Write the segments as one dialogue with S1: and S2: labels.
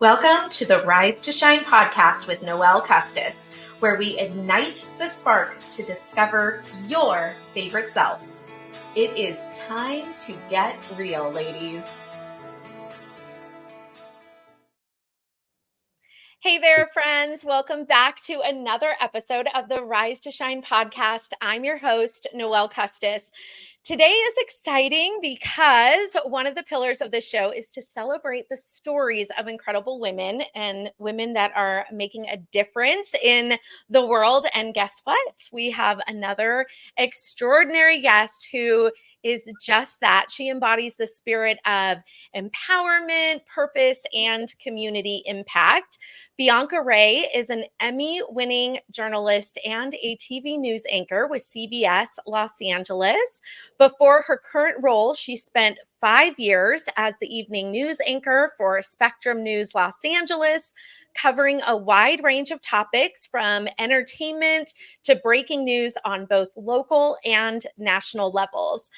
S1: Welcome to the Rise to Shine podcast with Noelle Custis, where we ignite the spark to discover your favorite self. It is time to get real, ladies. Hey there, friends. Welcome back to another episode of the Rise to Shine podcast. I'm your host, Noelle Custis. Today is exciting because one of the pillars of the show is to celebrate the stories of incredible women and women that are making a difference in the world. And guess what? We have another extraordinary guest who is just that. She embodies the spirit of empowerment, purpose, and community impact. Bianca Rae is an Emmy-winning journalist and a TV news anchor with CBS Los Angeles. Before her current role, she spent 5 years as the evening news anchor for Spectrum News Los Angeles, covering a wide range of topics from entertainment to breaking news on both local and national levels.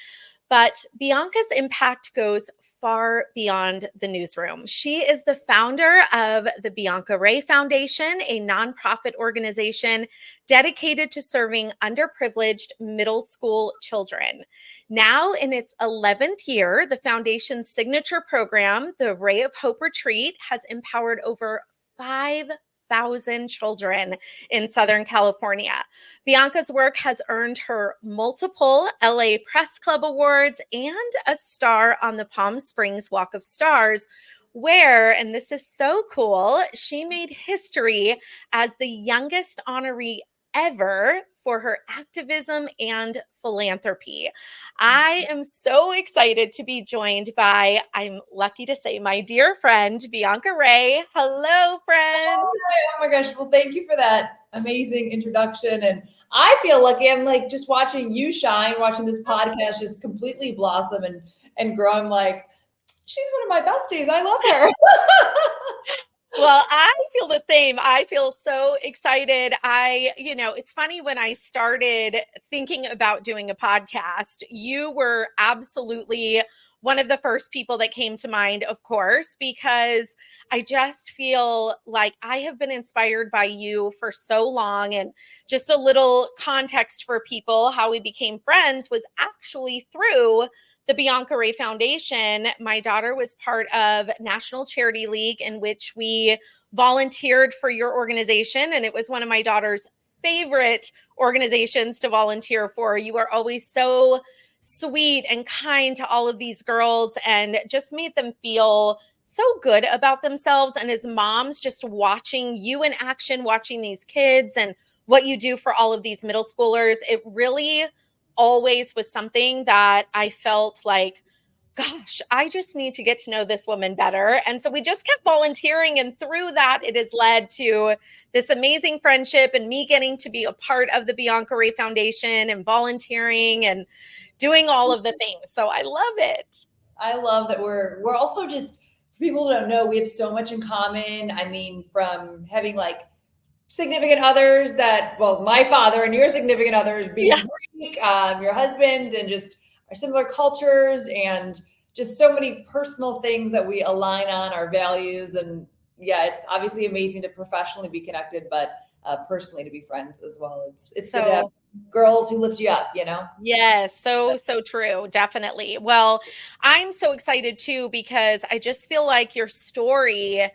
S1: But Bianca's impact goes far beyond the newsroom. She is the founder of the Bianca Rae Foundation, a nonprofit organization dedicated to serving underprivileged middle school children. Now in its 11th year, the foundation's signature program, the Ray of Hope Retreat, has empowered over 5,000 children in Southern California. Bianca's work has earned her multiple LA Press Club awards and a star on the Palm Springs Walk of Stars, where, and this is so cool, she made history as the youngest honoree ever for her activism and philanthropy. I am so excited to be joined by, I'm lucky to say, my dear friend, Bianca Rae. Hello, friend.
S2: Oh my gosh. Well, thank you for that amazing introduction. And I feel lucky. I'm like just watching you shine, watching this podcast just completely blossom and grow. I'm like, she's one of my besties. I love her.
S1: Well, I feel the same. I feel so excited. It's funny, when I started thinking about doing a podcast, you were absolutely one of the first people that came to mind, of course, because I just feel like I have been inspired by you for so long. And just a little context for people, how we became friends was actually through the Bianca Rae Foundation. My daughter was part of National Charity League, in which we volunteered for your organization. And it was one of my daughter's favorite organizations to volunteer for. You are always so sweet and kind to all of these girls and just made them feel so good about themselves. And as moms, just watching you in action, watching these kids and what you do for all of these middle schoolers, it really always was something that I felt like, gosh, I just need to get to know this woman better. And so we just kept volunteering. And through that, it has led to this amazing friendship and me getting to be a part of the Bianca Rae Foundation and volunteering and doing all of the things. So I love it.
S2: I love that we're also just, for people who don't know, we have so much in common. I mean, from having like significant others that, well, my father and your significant others being Greek, your husband, and just our similar cultures and just so many personal things that we align on, our values. And yeah, it's obviously amazing to professionally be connected, but personally to be friends as well. It's good to have girls who lift you up, you know?
S1: Yes, so true. Definitely. Well, I'm so excited too, because I just feel like your story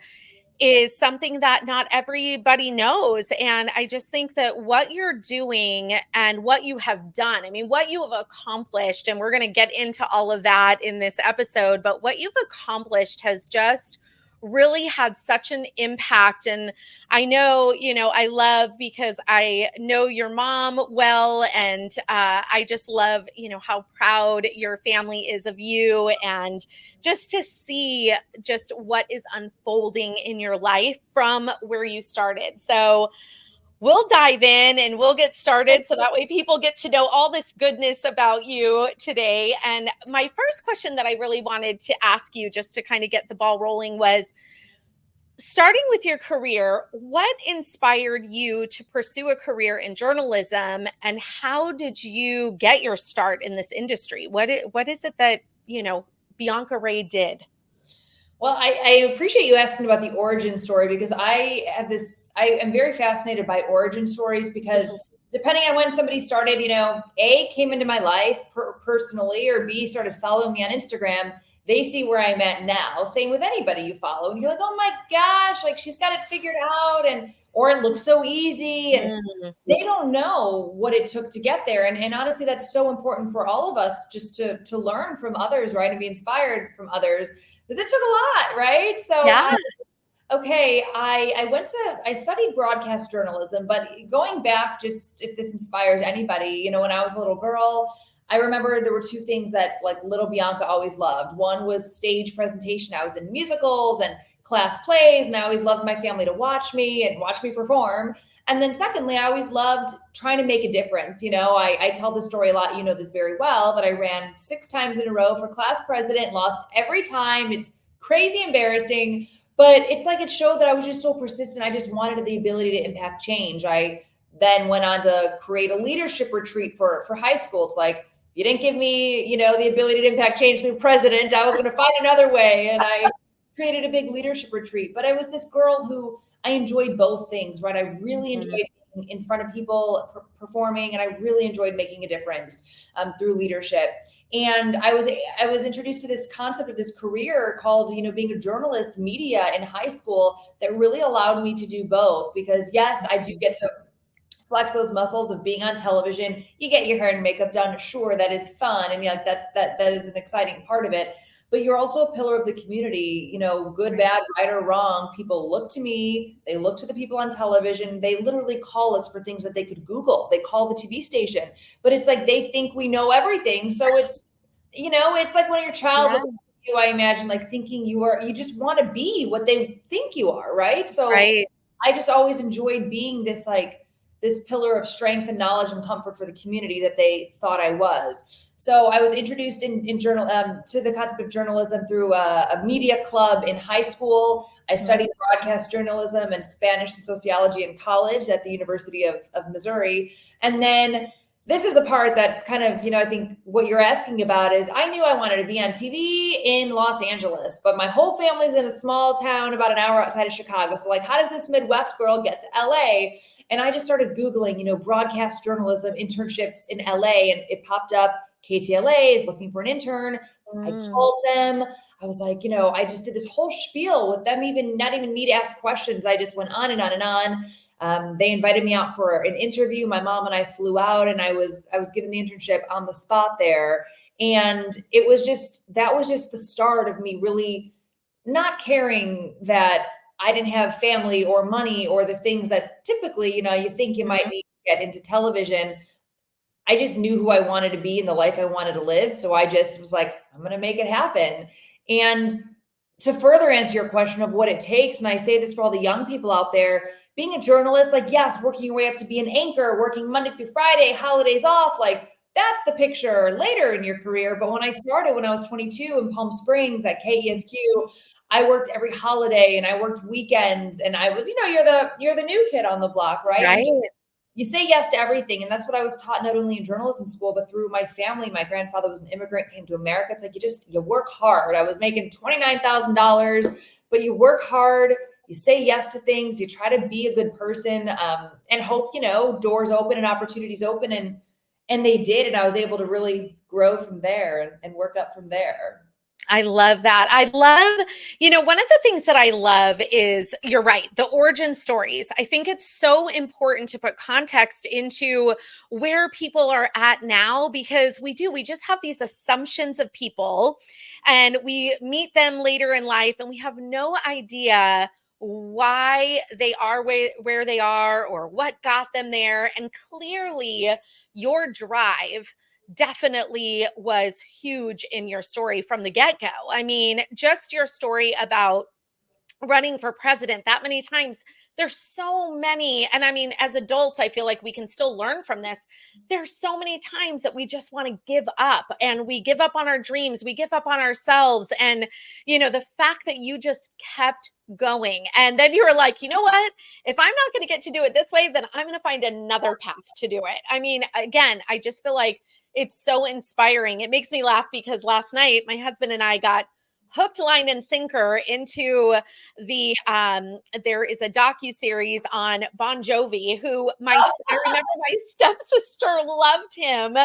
S1: is something that not everybody knows. And I just think that what you're doing and what you have done, I mean, what you have accomplished, and we're going to get into all of that in this episode, but what you've accomplished has just really had such an impact. And I know, I love, because I know your mom well, and I just love, how proud your family is of you, and just to see just what is unfolding in your life from where you started. So we'll dive in and we'll get started, so that way people get to know all this goodness about you today. And my first question that I really wanted to ask you, just to kind of get the ball rolling, was, starting with your career, what inspired you to pursue a career in journalism, and how did you get your start in this industry? What is it that, Bianca Rae did?
S2: Well, I appreciate you asking about the origin story because I am very fascinated by origin stories because
S1: Mhm.
S2: depending on when somebody started, A, came into my life personally, or B, started following me on Instagram, they see where I'm at now. Same with anybody you follow. And you're like, oh my gosh, like she's got it figured out. Or it looks so easy. And
S1: Mm.
S2: they don't know what it took to get there. And honestly, that's so important for all of us just to learn from others, right? And be inspired from others because it took a lot, right? So
S1: Yeah.
S2: okay, I studied broadcast journalism, but going back, just if this inspires anybody, when I was a little girl, I remember there were two things that like little Bianca always loved. One was stage presentation. I was in musicals and class plays, and I always loved my family to watch me and watch me perform. And then secondly, I always loved trying to make a difference. I tell this story a lot, you know this very well, but I ran 6 times in a row for class president, lost every time. It's crazy embarrassing, but it's like it showed that I was just so persistent. I just wanted the ability to impact change. I then went on to create a leadership retreat for high school. It's like, if you didn't give me, the ability to impact change through president, I was going to find another way. And I created a big leadership retreat. But I was this girl who I enjoyed both things, right? I really
S1: Mhm.
S2: enjoyed being in front of people performing, and I really enjoyed making a difference through leadership. And I was introduced to this concept of this career called, being a journalist media in high school that really allowed me to do both. Because yes, I do get to flex those muscles of being on television. You get your hair and makeup done. Sure, that is fun. I mean, like that is an exciting part of it. But you're also a pillar of the community, good,
S1: Right.
S2: bad, right or wrong. People look to me, they look to the people on television. They literally call us for things that they could Google. They call the TV station, but it's like they think we know everything. So it's like when your child
S1: Yeah.
S2: looks at you, I imagine, like thinking you just want to be what they think you are, right? So
S1: Right.
S2: I just always enjoyed being this pillar of strength and knowledge and comfort for the community that they thought I was. So I was introduced in journal to the concept of journalism through a media club in high school. I
S1: Mhm.
S2: studied broadcast journalism and Spanish and sociology in college at the University of Missouri. And then this is the part that's kind of, I think what you're asking about is I knew I wanted to be on TV in Los Angeles, but my whole family's in a small town about an hour outside of Chicago. So, like, how does this Midwest girl get to LA? And I just started Googling, broadcast journalism internships in LA, and it popped up KTLA is looking for an intern. I
S1: Mm.
S2: called them. I was like, I just did this whole spiel with them, even not even me to ask questions. I just went on and on and on. They invited me out for an interview. My mom and I flew out, and I was given the internship on the spot there. And that was just the start of me really not caring that I didn't have family or money or the things that typically, you think you might
S1: Mhm.
S2: need to get into television. I just knew who I wanted to be and the life I wanted to live. So I just was like, I'm going to make it happen. And to further answer your question of what it takes, and I say this for all the young people out there, being a journalist, like, yes, working your way up to be an anchor, working Monday through Friday, holidays off, like, that's the picture later in your career. But when I started, when I was 22 in Palm Springs at KESQ, I worked every holiday and I worked weekends, and I was, you're the new kid on the block, right?
S1: Right.
S2: You say yes to everything. And that's what I was taught, not only in journalism school, but through my family. My grandfather was an immigrant, came to America. It's like, you work hard. I was making $29,000, but you work hard, you say yes to things, you try to be a good person, and hope, doors open and opportunities open. And they did. And I was able to really grow from there and work up from there.
S1: I love that. I love, one of the things that I love is you're right, the origin stories. I think it's so important to put context into where people are at now because we just have these assumptions of people and we meet them later in life and we have no idea why they are where they are or what got them there. And clearly, your drive definitely was huge in your story from the get go. I mean, just your story about running for president that many times. There's so many. And I mean, as adults, I feel like we can still learn from this. There's so many times that we just want to give up and we give up on our dreams, we give up on ourselves. And, the fact that you just kept going. And then you were like, you know what? If I'm not going to get to do it this way, then I'm going to find another path to do it. I mean, again, I just feel like it's so inspiring. It makes me laugh because last night my husband and I got hooked, line, and sinker into the there is a docu-series on Bon Jovi, who I remember my stepsister loved him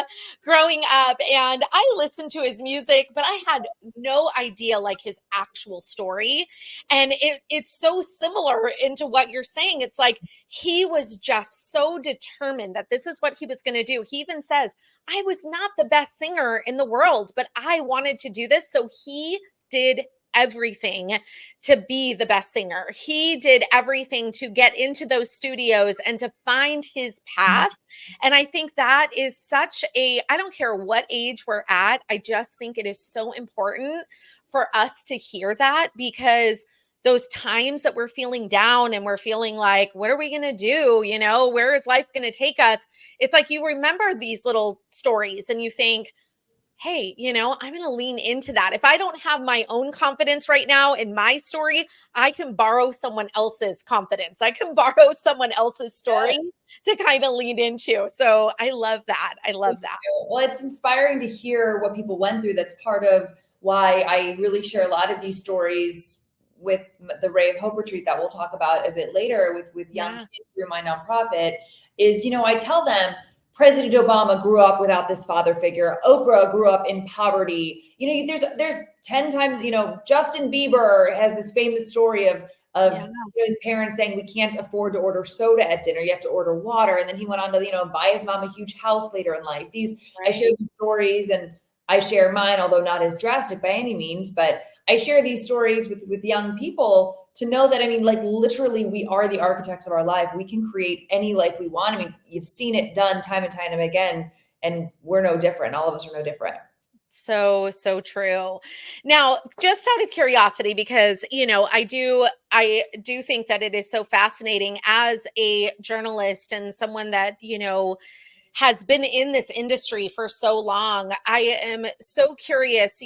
S1: growing up, and I listened to his music, but I had no idea like his actual story. And it's so similar into what you're saying. It's like he was just so determined that this is what he was going to do. He even says, I was not the best singer in the world, but I wanted to do this. So he did everything to be the best singer. He did everything to get into those studios and to find his path. And I think that is such I don't care what age we're at, I just think it is so important for us to hear that, because those times that we're feeling down and we're feeling like, what are we going to do? Where is life going to take us? It's like you remember these little stories and you think, hey, I'm going to lean into that. If I don't have my own confidence right now in my story, I can borrow someone else's confidence. I can borrow someone else's story to kind of lean into. So I love that. I love that.
S2: Well, it's inspiring to hear what people went through. That's part of why I really share a lot of these stories with the Ray of Hope retreat that we'll talk about a bit later with young kids through my nonprofit. Is, I tell them, President Obama grew up without this father figure. Oprah grew up in poverty. There's 10 times, Justin Bieber has this famous story of his parents saying we can't afford to order soda at dinner. You have to order water. And then he went on to, buy his mom a huge house later in life. I share these stories, and I share mine, although not as drastic by any means, but I share these stories with young people to know that, like literally we are the architects of our life. We can create any life we want. You've seen it done time and time again, and we're no different. All of us are no different.
S1: So true. Now, just out of curiosity, because I do think that it is so fascinating as a journalist and someone that has been in this industry for so long. I am so curious,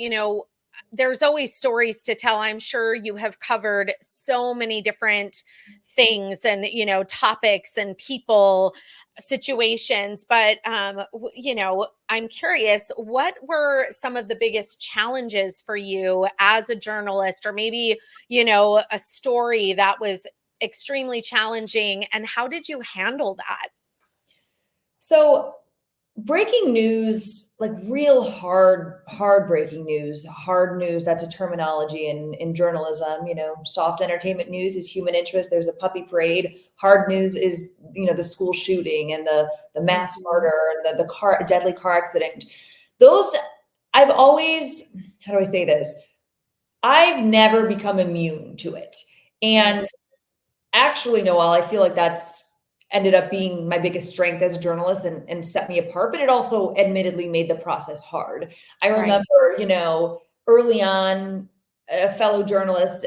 S1: there's always stories to tell. I'm sure you have covered so many different things and, topics and people, situations, but, I'm curious, what were some of the biggest challenges for you as a journalist, or maybe, a story that was extremely challenging, and how did you handle that?
S2: So breaking news, like real hard breaking news, hard news, that's a terminology in journalism. Soft entertainment news is human interest. There's a puppy parade. Hard news is, the school shooting and the mass murder and the deadly car accident. Those, I've always, how do I say this? I've never become immune to it. And actually, Noelle, I feel like that's ended up being my biggest strength as a journalist and set me apart, but it also admittedly made the process hard. I remember, early on, a fellow journalist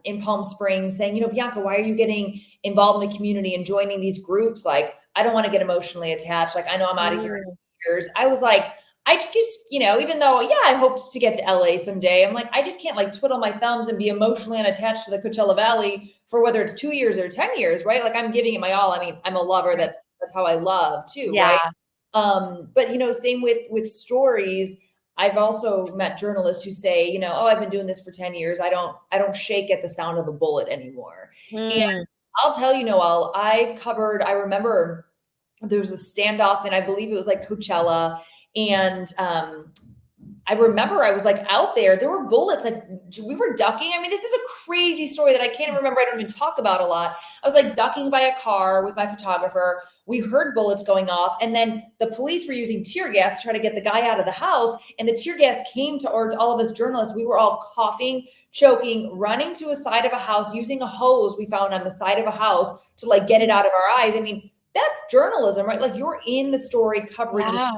S2: in Palm Springs saying, Bianca, why are you getting involved in the community and joining these groups? Like, I don't want to get emotionally attached. Like, I know I'm out of here in 2 years. I was like, I just, even though, I hoped to get to LA someday, I'm like, I just can't like twiddle my thumbs and be emotionally unattached to the Coachella Valley for whether it's 2 years or 10 years, right? Like I'm giving it my all. I'm a lover. That's how I love too, right? But same with stories. I've also met journalists who say, oh, I've been doing this for 10 years. I don't shake at the sound of a bullet anymore. And I'll tell you, Noelle, I remember there was a standoff, and I believe it was like Coachella. And I remember I was like out there were bullets, like we were ducking. This is a crazy story that I can't remember. I don't even talk about a lot. I was like ducking by a car with my photographer. We heard bullets going off, and then the police were using tear gas to try to get the guy out of the house. And the tear gas came to all of us journalists. We were all coughing, choking, running to a side of a house, using a hose we found on the side of a house to like get it out of our eyes. That's journalism, right? Like you're in the story, covering the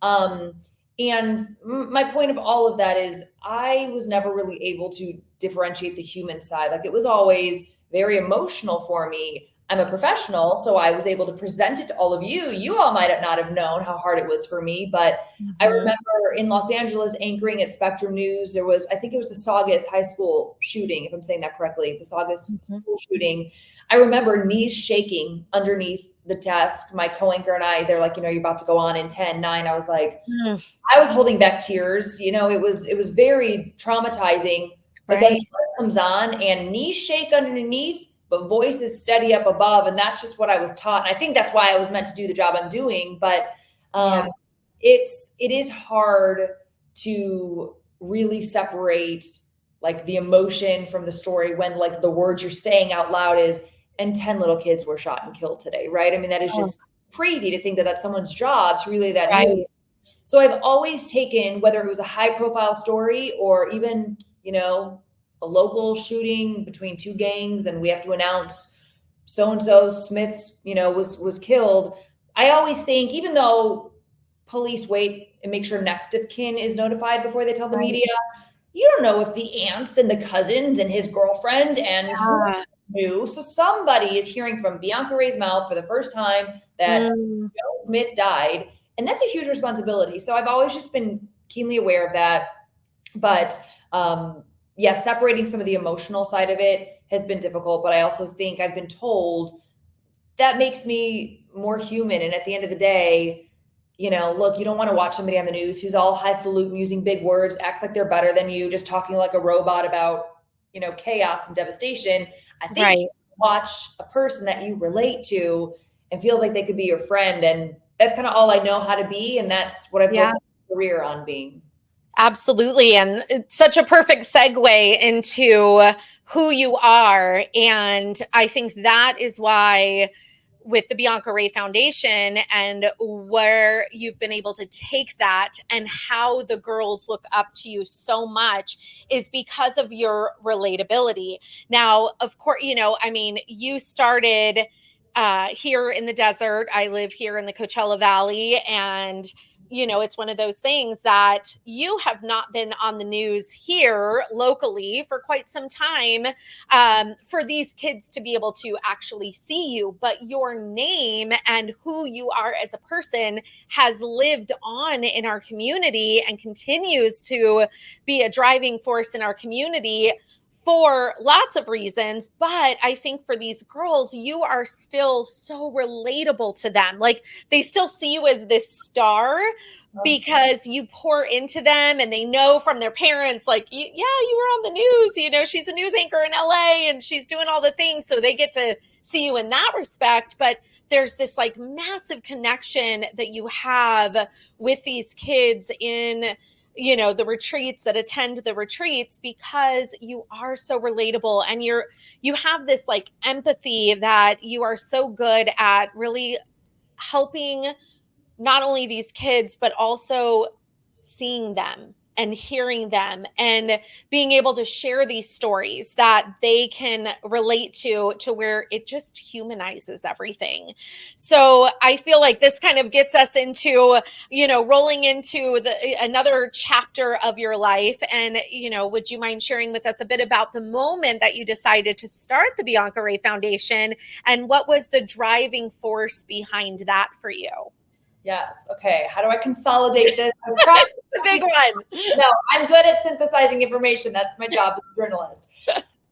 S2: story. And my point of all of that is I was never really able to differentiate the human side. Like it was always very emotional for me. I'm a professional, so I was able to present it to all of you. You all might not have known how hard it was for me, but I remember in Los Angeles anchoring at Spectrum News, there was, I think it was the Saugus High School shooting, if I'm saying that correctly, the Saugus school shooting. I remember knees shaking underneath the desk. My co-anchor and I, they're like, you know, you're about to go on in 10, 9. I was like, I was holding back tears. You know, it was very traumatizing. But then
S1: Right.
S2: it comes on and knees shake underneath, but voice is steady up above. And that's just what I was taught. And I think that's why I was meant to do the job I'm doing. But
S1: Yeah.
S2: it is hard to really separate like the emotion from the story when like the words you're saying out loud is, and 10 little kids were shot and killed today, right? I mean, that is
S1: Oh,
S2: just crazy to think that that's someone's job to relay that news.
S1: right.
S2: So I've always taken, whether it was a high profile story or even, you know, a local shooting between two gangs and we have to announce so and so Smith's, you know, was killed. I always think, even though police wait and make sure next of kin is notified before they tell the
S1: Right.
S2: media, you don't know if the aunts and the cousins and his girlfriend and who
S1: Yeah.
S2: knew. So somebody is hearing from Bianca Rae's mouth for the first time that
S1: Mm.
S2: Joe Smith died. And that's a huge responsibility. So I've always just been keenly aware of that. But yeah, separating some of the emotional side of it has been difficult. But I also think I've been told that makes me more human. And at the end of the day, you know, look, you don't want to watch somebody on the news who's all highfalutin, using big words, acts like they're better than you, just talking like a robot about, you know, chaos and devastation. I think
S1: Right.
S2: you watch a person that you relate to and feels like they could be your friend. And that's kind of all I know how to be. And that's what I built
S1: Yeah.
S2: a career on being.
S1: Absolutely. And it's such a perfect segue into who you are. And I think that is why, with the Bianca Rae Foundation and where you've been able to take that and how the girls look up to you so much, is because of your relatability. Now, of course, you know, I mean, you started here in the desert. I live here in the Coachella Valley, and you know, it's one of those things that you have not been on the news here locally for quite some time, for these kids to be able to actually see you. But your name and who you are as a person has lived on in our community and continues to be a driving force in our community for lots of reasons. But I think for these girls, you are still so relatable to them. Like, they still see you as this star because you pour into them, and they know from their parents, like, yeah, you were on the news, you know, she's a news anchor in LA and she's doing all the things. So they get to see you in that respect. But there's this like massive connection that you have with these kids in, you know, the retreats, that attend the retreats, because you are so relatable, and you have this like empathy that you are so good at really helping not only these kids, but also seeing them and hearing them and being able to share these stories that they can relate to where it just humanizes everything. So I feel like this kind of gets us into, you know, rolling into another chapter of your life. And, you know, would you mind sharing with us a bit about the moment that you decided to start the Bianca Rae Foundation, and what was the driving force behind that for you?
S2: Yes. Okay. How do I consolidate this? I'm trying.
S1: It's a big one.
S2: No, I'm good at synthesizing information. That's my job as a journalist.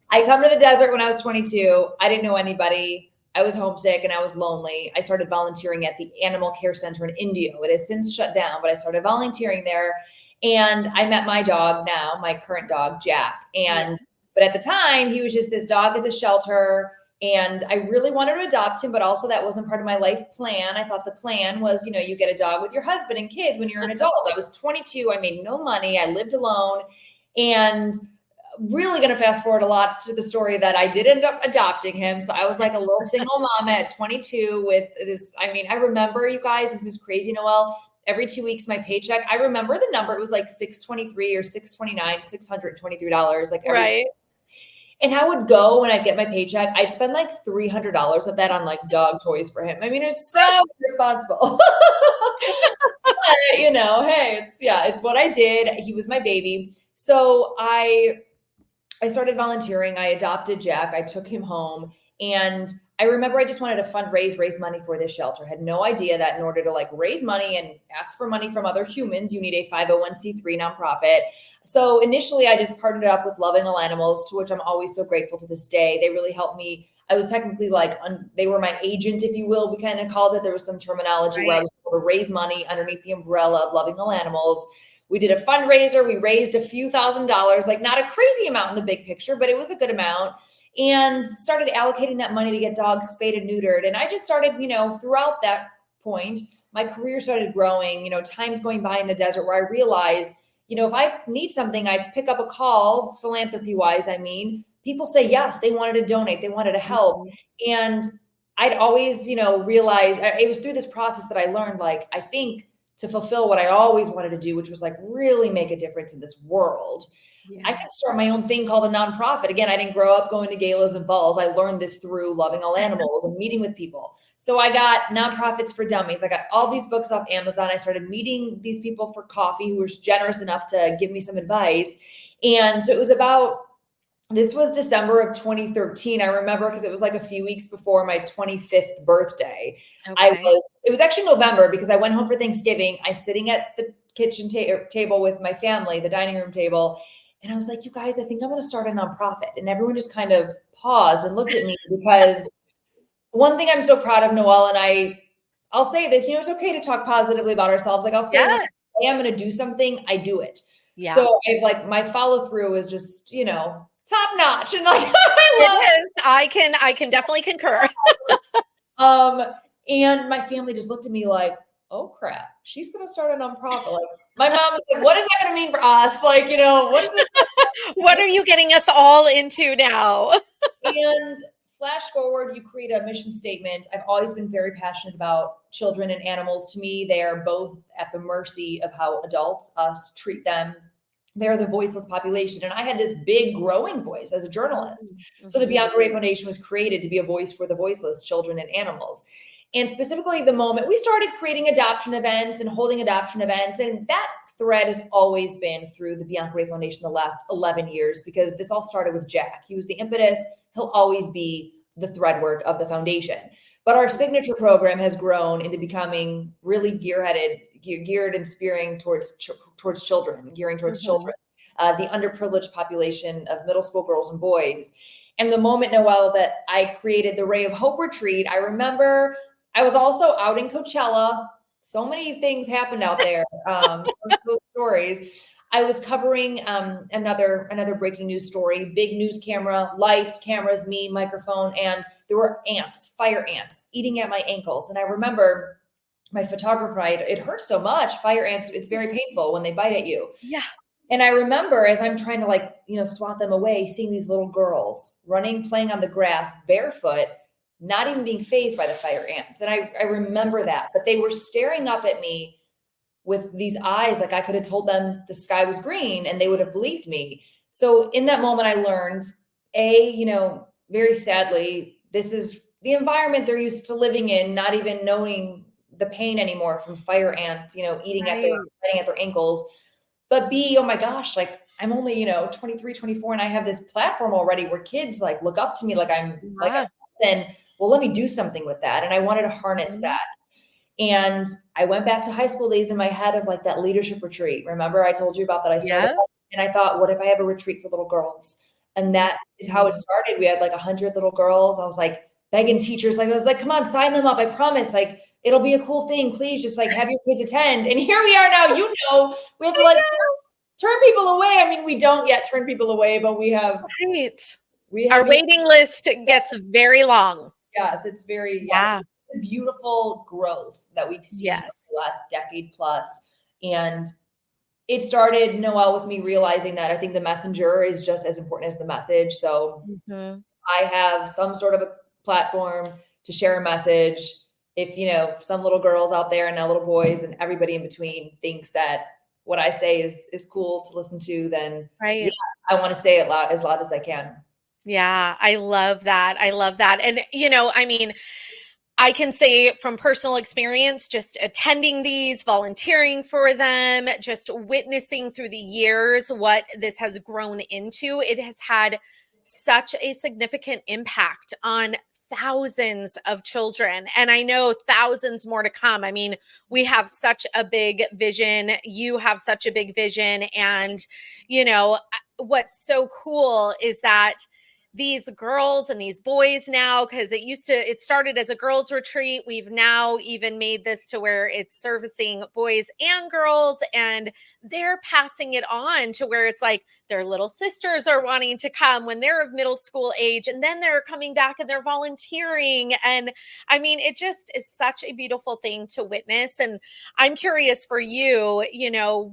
S2: I come to the desert when I was 22. I didn't know anybody. I was homesick and I was lonely. I started volunteering at the Animal Care Center in India. It has since shut down, but I started volunteering there. And I met my dog now, my current dog, Jack. But at the time, he was just this dog at the shelter. And I really wanted to adopt him, but also that wasn't part of my life plan. I thought the plan was, you know, you get a dog with your husband and kids when you're an adult. I was 22. I made no money. I lived alone. And really going to fast forward a lot to the story that I did end up adopting him. So I was like a little single mama at 22 with this. I mean, I remember, you guys, this is crazy, Noelle. Every 2 weeks, my paycheck, I remember the number, it was like 623 or 629, $623, like every
S1: Right.
S2: and I would go when I'd get my paycheck, I'd spend like $300 of that on like dog toys for him. I mean, it's so irresponsible. But, you know, hey, it's what I did. He was my baby. So I started volunteering. I adopted Jack. I took him home, and I remember I just wanted to raise money for this shelter. Had no idea that in order to like raise money and ask for money from other humans, you need a 501c3 nonprofit. So initially I just partnered up with Loving All Animals, to which I'm always so grateful to this day. They really helped me. I was technically like, they were my agent, if you will, we kind of called it. There was some terminology where I was able to raise money underneath the umbrella of Loving All Animals. We did a fundraiser. We raised a few $1,000s, like not a crazy amount in the big picture, but it was a good amount, and started allocating that money to get dogs spayed and neutered. And I just started, throughout that point, my career started growing, times going by in the desert where I realized, if I need something, I pick up a call, philanthropy wise, people say yes, they wanted to donate, they wanted to help. Mm-hmm. And I'd always, realize it was through this process that I learned, like, I think to fulfill what I always wanted to do, which was like really make a difference in this world, I could start my own thing called a nonprofit. Again, I didn't grow up going to galas and balls. I learned this through Loving All Animals and meeting with people. So I got Nonprofits for Dummies. I got all these books off Amazon. I started meeting these people for coffee who were generous enough to give me some advice. And so this was December of 2013. I remember because it was like a few weeks before my 25th birthday. Okay. It was actually November because I went home for Thanksgiving. I sitting at the kitchen table with my family, the dining room table. And I was like, you guys, I think I'm going to start a nonprofit. And everyone just kind of paused and looked at me because one thing I'm so proud of, Noelle, and I'll say this, it's okay to talk positively about ourselves. Like I'll say, when I say I'm going to do something, I do it. Yeah. So I've like, my follow through is just, top notch. And like,
S1: I can definitely concur.
S2: And my family just looked at me like, oh crap, she's going to start a nonprofit. Like my mom was like, what is that going to mean for us? Like, what's this?
S1: What are you getting us all into now?
S2: And flash forward, you create a mission statement. I've always been very passionate about children and animals. To me, they are both at the mercy of how adults, us, treat them. They're the voiceless population. And I had this big growing voice as a journalist. Mm-hmm. So the Bianca Rae Foundation was created to be a voice for the voiceless, children and animals. And specifically the moment we started creating adoption events and holding adoption events, and that thread has always been through the Bianca Rae Foundation the last 11 years, because this all started with Jack. He was the impetus. He'll always be the thread work of the foundation. But our signature program has grown into becoming really geared and spearing towards children, gearing towards children, the underprivileged population of middle school girls and boys. And the moment, Noelle, that I created the Ray of Hope retreat, I remember I was also out in Coachella. So many things happened out there. Those stories. I was covering another breaking news story, big news camera, lights, cameras, me, microphone, and there were ants, fire ants, eating at my ankles. And I remember my photographer, it hurts so much. Fire ants, it's very painful when they bite at you.
S1: Yeah.
S2: And I remember as I'm trying to swat them away, seeing these little girls running, playing on the grass, barefoot, not even being fazed by the fire ants. And I remember that, but they were staring up at me with these eyes, like I could have told them the sky was green and they would have believed me. So in that moment, I learned, very sadly, this is the environment they're used to living in, not even knowing the pain anymore from fire ants, eating at their ankles. But B, oh my gosh, like I'm only, 23, 24, and I have this platform already where kids like look up to me like I'm then, well, let me do something with that. And I wanted to harness that. And I went back to high school days in my head of like that leadership retreat. Remember I told you about that? I started and I thought, what if I have a retreat for little girls? And that is how it started. We had like 100 little girls. I was like begging teachers, I was like, come on, sign them up. I promise, like, it'll be a cool thing. Please just like have your kids attend. And here we are now, we have to like turn people away. I mean, we don't yet turn people away, but we have.
S1: Right. Our waiting list gets very long.
S2: Yes, it's very beautiful growth that we've seen over the last decade plus. And it started, Noelle, with me realizing that I think the messenger is just as important as the message. So I have some sort of a platform to share a message. If, some little girls out there and now little boys and everybody in between thinks that what I say is cool to listen to, then I want to say it as loud as I can.
S1: Yeah, I love that. And, I can say from personal experience, just attending these, volunteering for them, just witnessing through the years what this has grown into. It has had such a significant impact on thousands of children, and I know thousands more to come. I mean, we have such a big vision. You have such a big vision. And, what's so cool is that these girls and these boys now, because it started as a girls retreat. We've now even made this to where it's servicing boys and girls, and they're passing it on to where it's like their little sisters are wanting to come when they're of middle school age, and then they're coming back and they're volunteering. And I mean, it just is such a beautiful thing to witness. And I'm curious for you,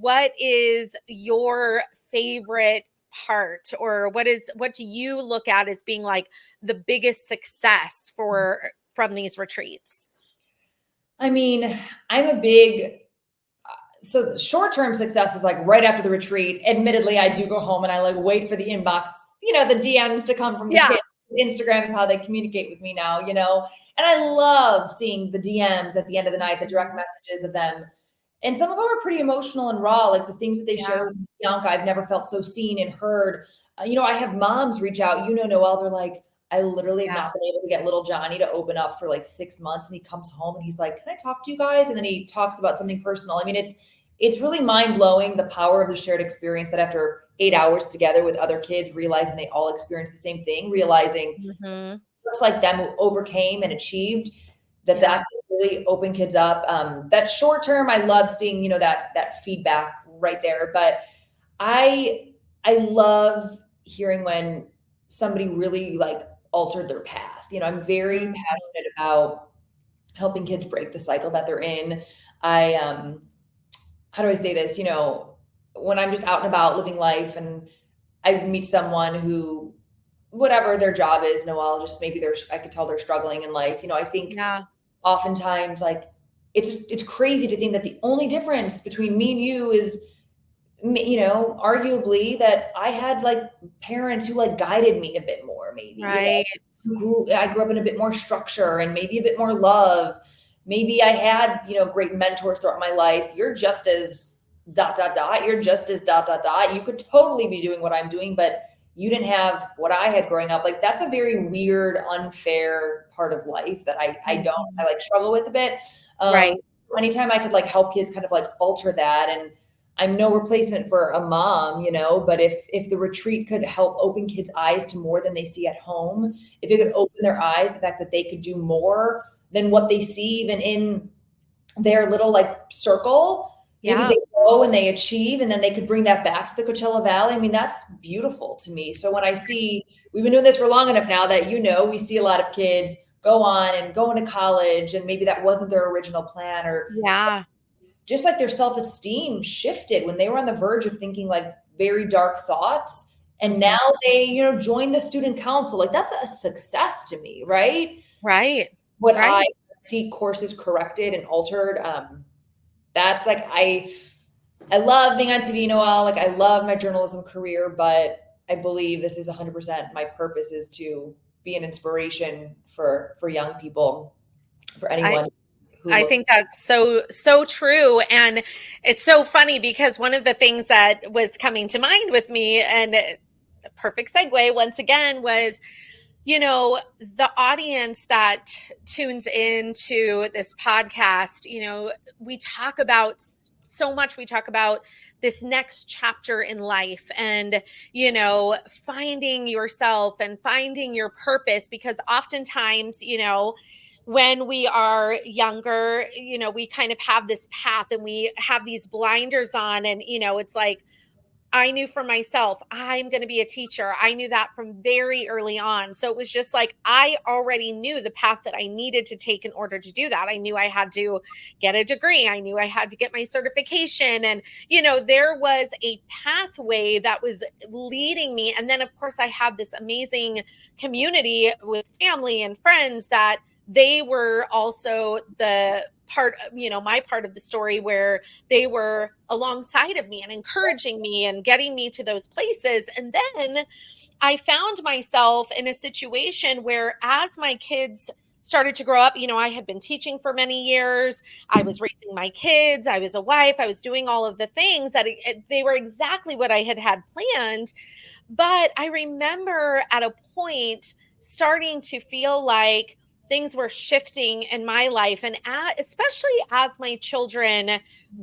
S1: what is your favorite part, or what do you look at as being like the biggest success from these retreats?
S2: I mean, I'm a big so the short-term success is like right after the retreat. Admittedly, I do go home and I like wait for the inbox, the DMs to come from the kids. Instagram is how they communicate with me now, and I love seeing the DMs at the end of the night, the direct messages of them. And some of them are pretty emotional and raw, like the things that they share with Bianca. I've never felt so seen and heard. I have moms reach out, Noelle, they're like, I literally have not been able to get little Johnny to open up for like 6 months. And he comes home and he's like, can I talk to you guys? And then he talks about something personal. I mean, it's really mind blowing, the power of the shared experience, that after 8 hours together with other kids, realizing they all experienced the same thing, realizing just like them who overcame and achieved, that can really open kids up. That short term, I love seeing, that feedback right there. But I love hearing when somebody really like altered their path. I'm very passionate about helping kids break the cycle that they're in. How do I say this? When I'm just out and about living life and I meet someone who, whatever their job is, Noelle, just maybe I could tell they're struggling in life. I think oftentimes like it's crazy to think that the only difference between me and you is, arguably that I had like parents who like guided me a bit more, maybe.
S1: Right.
S2: I grew up in a bit more structure and maybe a bit more love. Maybe I had, great mentors throughout my life. You're just as ... You're just as ... You could totally be doing what I'm doing, but you didn't have what I had growing up. Like that's a very weird, unfair part of life that I like struggle with a bit.
S1: Right.
S2: Anytime I could like help kids kind of like alter that, and I'm no replacement for a mom, but if the retreat could help open kids' eyes to more than they see at home, if it could open their eyes, the fact that they could do more than what they see even in their little like circle. Maybe they go and they achieve, and then they could bring that back to the Coachella Valley. I mean, that's beautiful to me. So when I see, we've been doing this for long enough now that, we see a lot of kids go on and go into college, and maybe that wasn't their original plan, or just like their self-esteem shifted when they were on the verge of thinking like very dark thoughts. And now they, join the student council. Like that's a success to me, right?
S1: Right.
S2: When I see courses corrected and altered, that's like, I love being on TV, Noelle. Like I love my journalism career, but I believe this is 100% my purpose, is to be an inspiration for young people, for anyone.
S1: I think that's so true. And it's so funny because one of the things that was coming to mind with me, and a perfect segue once again, was, the audience that tunes into this podcast, we talk about so much. We talk about this next chapter in life and, finding yourself and finding your purpose, because oftentimes, when we are younger, we kind of have this path and we have these blinders on, and, it's like, I knew for myself, I'm going to be a teacher. I knew that from very early on. So it was just like, I already knew the path that I needed to take in order to do that. I knew I had to get a degree. I knew I had to get my certification. And, there was a pathway that was leading me. And then, of course, I had this amazing community with family and friends that they were also the part, my part of the story, where they were alongside of me and encouraging me and getting me to those places. And then I found myself in a situation where, as my kids started to grow up, I had been teaching for many years. I was raising my kids. I was a wife. I was doing all of the things that they were exactly what I had planned. But I remember at a point starting to feel like things were shifting in my life. And especially as my children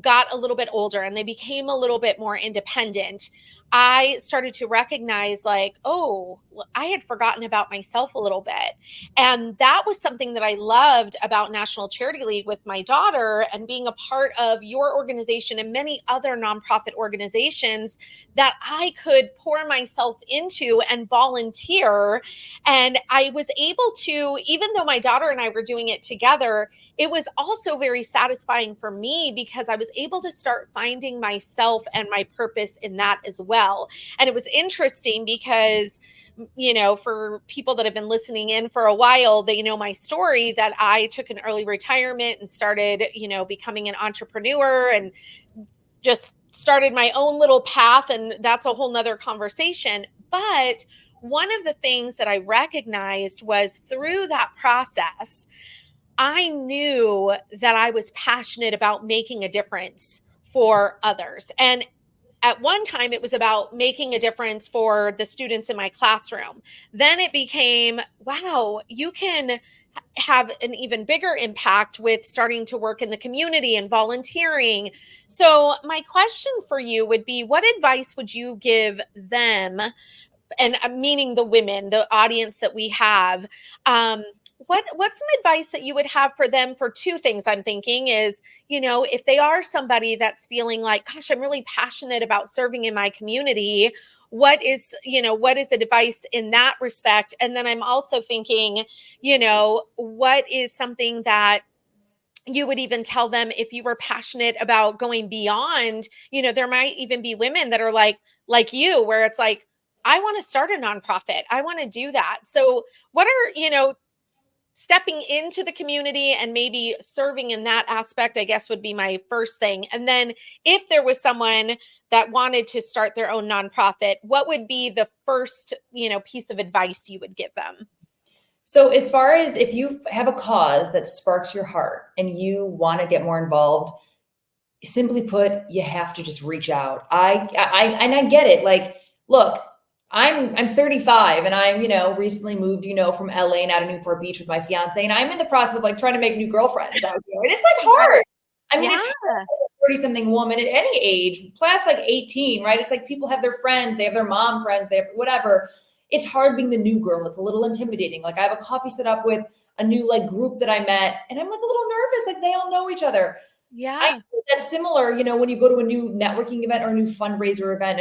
S1: got a little bit older and they became a little bit more independent, I started to recognize, like, oh, I had forgotten about myself a little bit. And that was something that I loved about National Charity League with my daughter and being a part of your organization and many other nonprofit organizations that I could pour myself into and volunteer. And I was able to, even though my daughter and I were doing it together, it was also very satisfying for me because I was able to start finding myself and my purpose in that as well. And it was interesting because, for people that have been listening in for a while, they know my story that I took an early retirement and started, becoming an entrepreneur and just started my own little path. And that's a whole nother conversation. But one of the things that I recognized was through that process, I knew that I was passionate about making a difference for others. And at one time, it was about making a difference for the students in my classroom. Then it became, wow, you can have an even bigger impact with starting to work in the community and volunteering. So, my question for you would be, what advice would you give them, and meaning the women, the audience that we have? What's some advice that you would have for them for two things? I'm thinking is, if they are somebody that's feeling like, gosh, I'm really passionate about serving in my community, what is advice in that respect? And then I'm also thinking, what is something that you would even tell them if you were passionate about going beyond? There might even be women that are like you, where it's like, I want to start a nonprofit. I want to do that. So what are, stepping into the community and maybe serving in that aspect, I guess, would be my first thing. And then if there was someone that wanted to start their own nonprofit, what would be the first, piece of advice you would give them?
S2: So as far as if you have a cause that sparks your heart and you want to get more involved, simply put, you have to just reach out. I get it. Like, look, I'm 35 and I'm, recently moved, from LA and out of Newport Beach with my fiance. And I'm in the process of like trying to make new girlfriends out here. And it's like hard. I mean, it's hard for a 30 something woman at any age, plus like 18, right? It's like people have their friends, they have their mom friends, they have whatever. It's hard being the new girl. It's a little intimidating. Like I have a coffee set up with a new like group that I met and I'm like a little nervous. Like they all know each other.
S1: Yeah.
S2: I think that's similar, when you go to a new networking event or a new fundraiser event,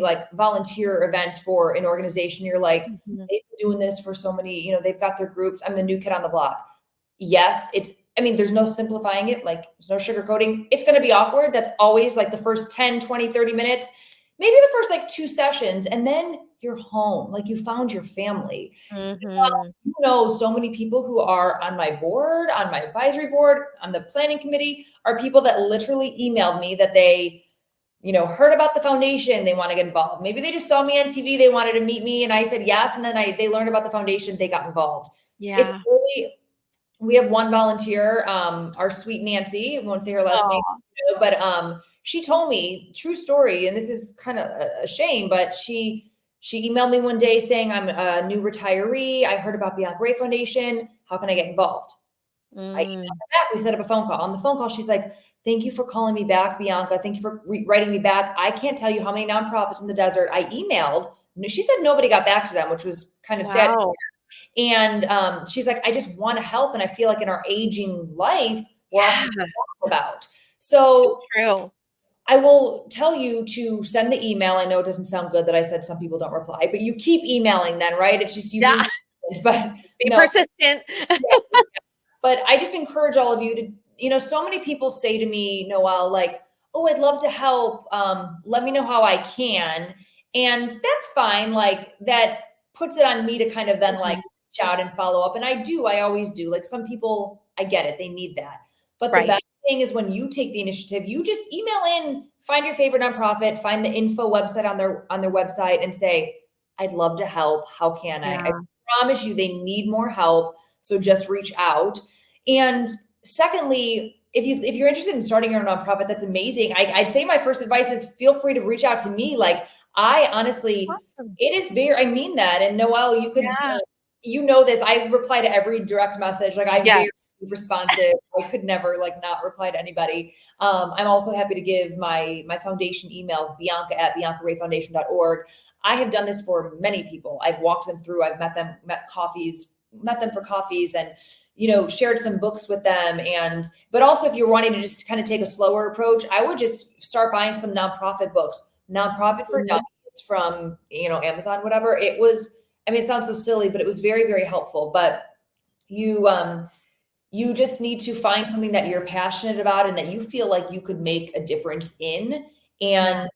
S2: like volunteer event for an organization, you're like, they've been doing this for so many, they've got their groups. I'm the new kid on the block. Yes, there's no simplifying it. Like there's no sugarcoating. It's going to be awkward. That's always like the first 10, 20, 30 minutes, maybe the first like 2 sessions. And then you're home. Like you found your family. So many people who are on my board, on my advisory board, on the planning committee are people that literally emailed me that they, heard about the foundation. They want to get involved. Maybe they just saw me on TV. They wanted to meet me and I said yes. And then they learned about the foundation. They got involved.
S1: Yeah.
S2: It's really, we have one volunteer, our sweet Nancy, I won't say her last name, but she told me, true story, and this is kind of a shame, but she emailed me one day saying, I'm a new retiree. I heard about Bianca Rae Foundation. How can I get involved? I emailed her back. We set up a phone call. On the phone call, she's like, thank you for calling me back, Bianca. Thank you for writing me back. I can't tell you how many nonprofits in the desert I emailed. She said nobody got back to them, which was kind of sad. And she's like, I just want to help. And I feel like in our aging life, we're all about. So
S1: true.
S2: I will tell you to send the email. I know it doesn't sound good that I said some people don't reply, but you keep emailing then, right? It's just you.
S1: Yeah.
S2: But
S1: be persistent.
S2: But I just encourage all of you to, so many people say to me, Noelle, like, oh, I'd love to help. Let me know how I can. And that's fine. Like that puts it on me to kind of then like reach out and follow up. And I always do. Like some people, I get it. They need that. But the best thing is when you take the initiative, you just email in, find your favorite nonprofit, find the info website on their website and say, I'd love to help. How can I? I promise you they need more help. So just reach out. And secondly, if you're interested in starting your own nonprofit, that's amazing. I'd say my first advice is feel free to reach out to me. Like I honestly, it is I mean that. And Noelle, you could you know this, I reply to every direct message. Like I'm very
S1: Yes.
S2: responsive. I could never like not reply to anybody. I'm also happy to give my foundation emails, Bianca at biancaraefoundation.org. I have done this for many people. I've walked them through, I've met them for coffees and, shared some books with them. But also if you're wanting to just kind of take a slower approach, I would just start buying some nonprofit books, Nonprofit for
S1: Mhm.
S2: Dummies from, Amazon, whatever. It sounds so silly, but it was very, very helpful. But you just need to find something that you're passionate about and that you feel like you could make a difference in.
S1: Yeah.
S2: And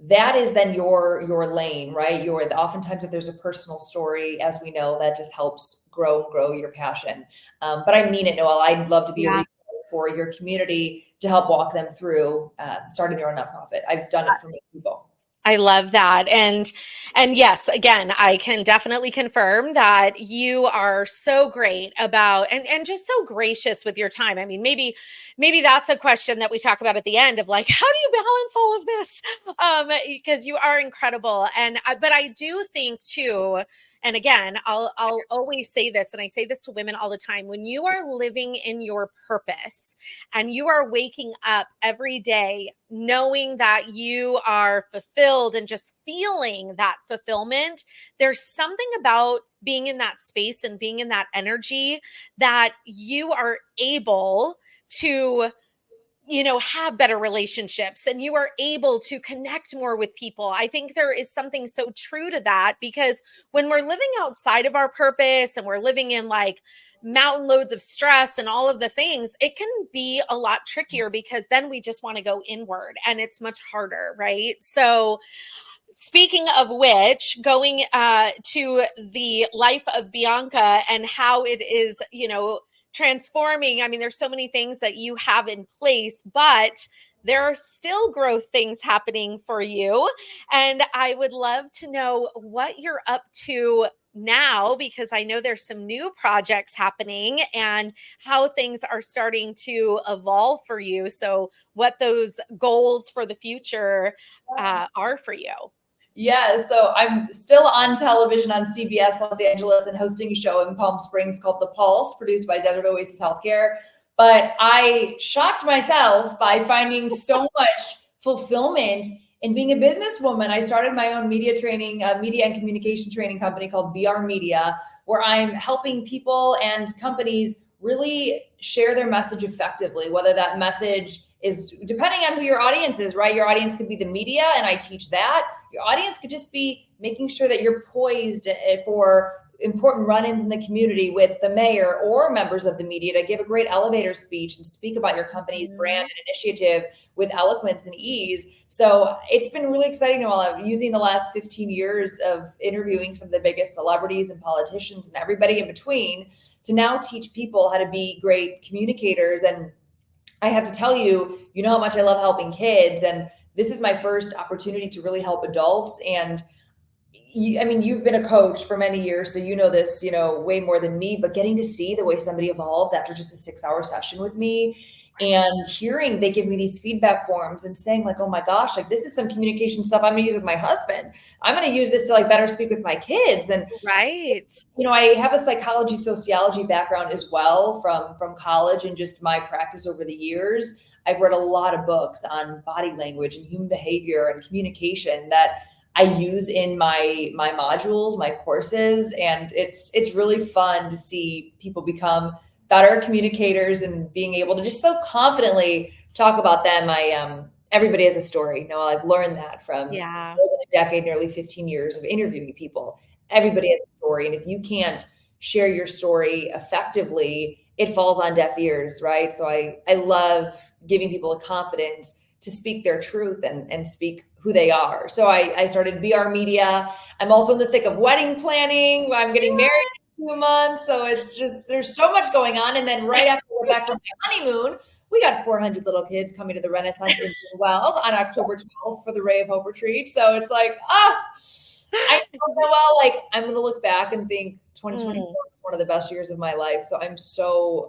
S2: that is then your lane, right? Oftentimes if there's a personal story, as we know, that just helps grow your passion. But I mean it, Noelle. I'd love to be a
S1: Yeah.
S2: resource for your community to help walk them through starting their own nonprofit. I've done it for many people.
S1: I love that. And yes, again, I can definitely confirm that you are so great about and just so gracious with your time. I mean, maybe that's a question that we talk about at the end of like, how do you balance all of this? Because you are incredible. But I do think too, and again, I'll always say this, and I say this to women all the time, when you are living in your purpose and you are waking up every day knowing that you are fulfilled and just feeling that fulfillment, there's something about being in that space and being in that energy that you are able to have better relationships and you are able to connect more with people. I think there is something so true to that because when we're living outside of our purpose and we're living in like mountain loads of stress and all of the things, it can be a lot trickier because then we just want to go inward and it's much harder, right? So speaking of which, going to the life of Bianca and how it is, transforming. I mean, there's so many things that you have in place, but there are still growth things happening for you. And I would love to know what you're up to now because I know there's some new projects happening and how things are starting to evolve for you. So, what those goals for the future are for you.
S2: Yeah, so I'm still on television on CBS Los Angeles and hosting a show in Palm Springs called The Pulse, produced by Desert Oasis Healthcare. But I shocked myself by finding so much fulfillment in being a businesswoman. I started my own media and communication training company called BR Media, where I'm helping people and companies really share their message effectively, whether that message is depending on who your audience is, right? Your audience could be the media, and I teach that. Your audience could just be making sure that you're poised for important run-ins in the community with the mayor or members of the media to give a great elevator speech and speak about your company's brand and initiative with eloquence and ease. So it's been really exciting while I'm using the last 15 years of interviewing some of the biggest celebrities and politicians and everybody in between to now teach people how to be great communicators. And I have to tell you, you know how much I love helping kids. And this is my first opportunity to really help adults. And you've been a coach for many years, so you know this, way more than me, but getting to see the way somebody evolves after just a 6-hour session with me and hearing they give me these feedback forms and saying like, oh my gosh, like this is some communication stuff I'm gonna use with my husband. I'm gonna use this to like better speak with my kids. And
S1: Right.
S2: I have a psychology, sociology background as well from college and just my practice over the years. I've read a lot of books on body language and human behavior and communication that I use in my modules, my courses, and it's really fun to see people become better communicators and being able to just so confidently talk about them. Everybody has a story. I've learned that from more
S1: Yeah.
S2: than a decade, nearly 15 years of interviewing people. Everybody has a story, and if you can't share your story effectively, it falls on deaf ears, right? So I love giving people the confidence to speak their truth and speak who they are. So I started BR Media. I'm also in the thick of wedding planning. I'm getting married in 2 months. So it's just, there's so much going on. And then right after we're back from my honeymoon, we got 400 little kids coming to the Renaissance Indian Wells on October 12th for the Ray of Hope retreat. So it's like, I know, well, like I'm going to look back and think 2024 was one of the best years of my life. So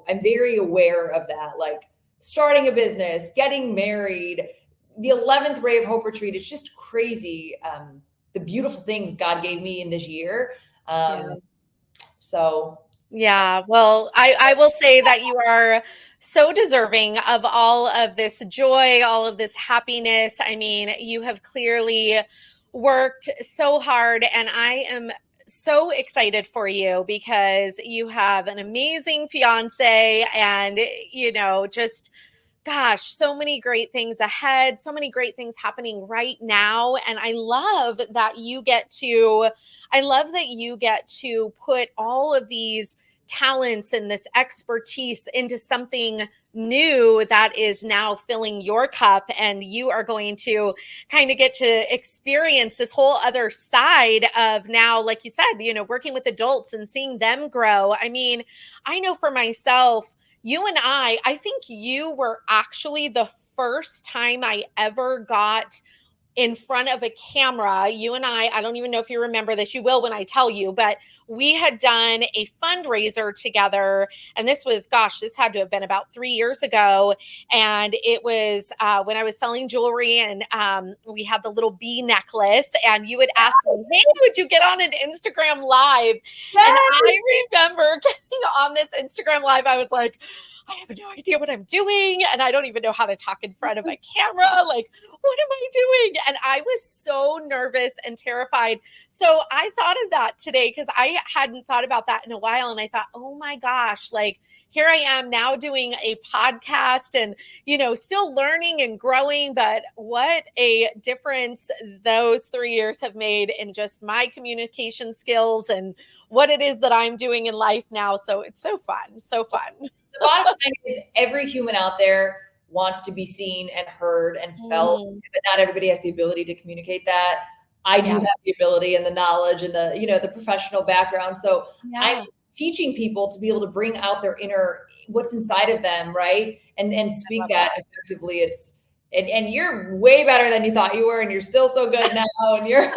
S2: I'm very aware of that. Like starting a business, getting married, the 11th Ray of Hope retreat. It's just crazy. The beautiful things God gave me in this year.
S1: Yeah.
S2: So
S1: yeah, well, I will say that you are so deserving of all of this joy, all of this happiness. I mean, you have clearly worked so hard, and I am so excited for you because you have an amazing fiance and, just gosh, so many great things ahead, so many great things happening right now. And I love that you get to put all of these talents and this expertise into something new that is now filling your cup. And you are going to kind of get to experience this whole other side of now, like you said, working with adults and seeing them grow. I mean, I know for myself, you and I think you were actually the first time I ever got in front of a camera. You and I don't even know if you remember this. You will when I tell you, but we had done a fundraiser together. And this had to have been about 3 years ago. And it was when I was selling jewelry and we had the little bee necklace. And you had asked me, hey, would you get on an Instagram live? And
S2: yes.
S1: I remember getting on this Instagram live. I was like, I have no idea what I'm doing. And I don't even know how to talk in front of a camera. Like, what am I doing? And I was so nervous and terrified. So I thought of that today because I hadn't thought about that in a while. And I thought, oh my gosh, like here I am now doing a podcast and, still learning and growing. But what a difference those 3 years have made in just my communication skills and what it is that I'm doing in life now. So it's so fun, so fun.
S2: The bottom line is every human out there wants to be seen and heard and felt, but not everybody has the ability to communicate that. I do have the ability and the knowledge and the professional background. So I'm teaching people to be able to bring out their inner, what's inside of them, right? And speak that effectively. And you're way better than you thought you were, and you're still so good now. And you're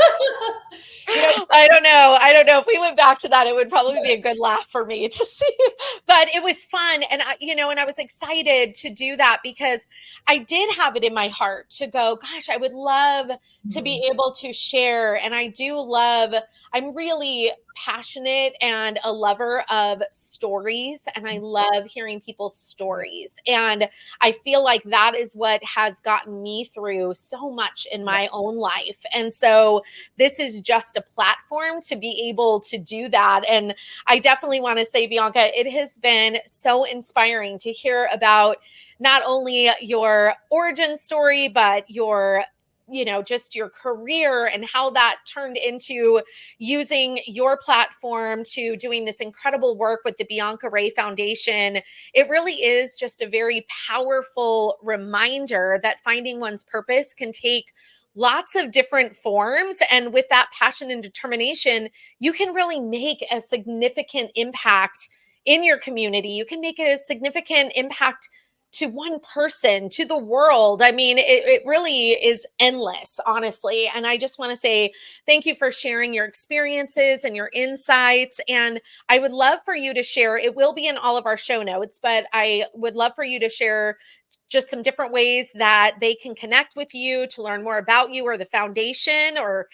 S1: I don't know. If we went back to that, it would probably be a good laugh for me to see. But it was fun. And I was excited to do that because I did have it in my heart to go, gosh, I would love to be able to share. And I'm really passionate and a lover of stories. And I love hearing people's stories. And I feel like that is what has gotten me through so much in my own life. And so this is just a platform to be able to do that. And I definitely want to say, Bianca, it has been so inspiring to hear about not only your origin story, but just your career and how that turned into using your platform to doing this incredible work with the Bianca Rae Foundation. It really is just a very powerful reminder that finding one's purpose can take lots of different forms. And with that passion and determination, you can really make a significant impact in your community. You can make a significant impact to one person, to the world. I mean, it really is endless, honestly. And I just want to say thank you for sharing your experiences and your insights. And I would love for you to share, it will be in all of our show notes, but I would love for you to share just some different ways that they can connect with you to learn more about you or the foundation or,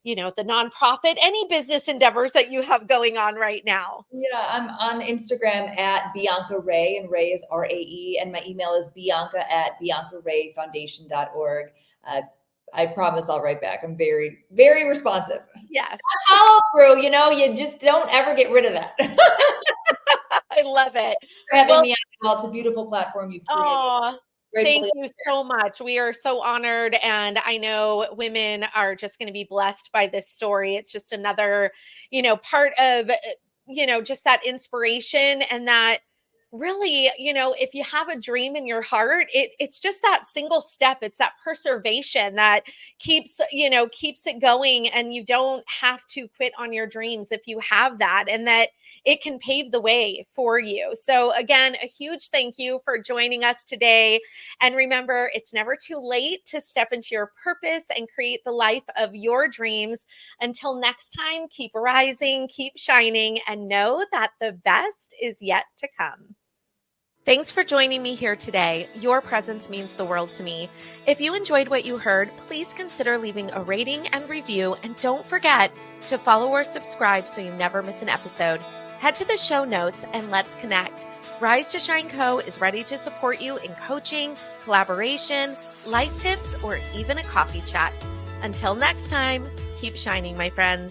S1: the nonprofit, any business endeavors that you have going on right now.
S2: Yeah, I'm on Instagram at Bianca Rae, and Rae is R-A-E, and my email is bianca@biancarayfoundation.org. I promise I'll write back. I'm very, very responsive.
S1: Yes.
S2: Follow through, you just don't ever get rid of that.
S1: I love it.
S2: For having me on. Well, it's a beautiful platform you've created.
S1: Oh, thank you so much. We are so honored. And I know women are just going to be blessed by this story. It's just another, part of, just that inspiration and that really, if you have a dream in your heart, it's just that single step. It's that preservation that keeps it going. And you don't have to quit on your dreams if you have that, and that it can pave the way for you. So again, a huge thank you for joining us today. And remember, it's never too late to step into your purpose and create the life of your dreams. Until next time, keep rising, keep shining, and know that the best is yet to come. Thanks for joining me here today. Your presence means the world to me. If you enjoyed what you heard, please consider leaving a rating and review, and don't forget to follow or subscribe so you never miss an episode. Head to the show notes and let's connect. Rise to Shine Co. is ready to support you in coaching, collaboration, life tips, or even a coffee chat. Until next time, keep shining, my friends.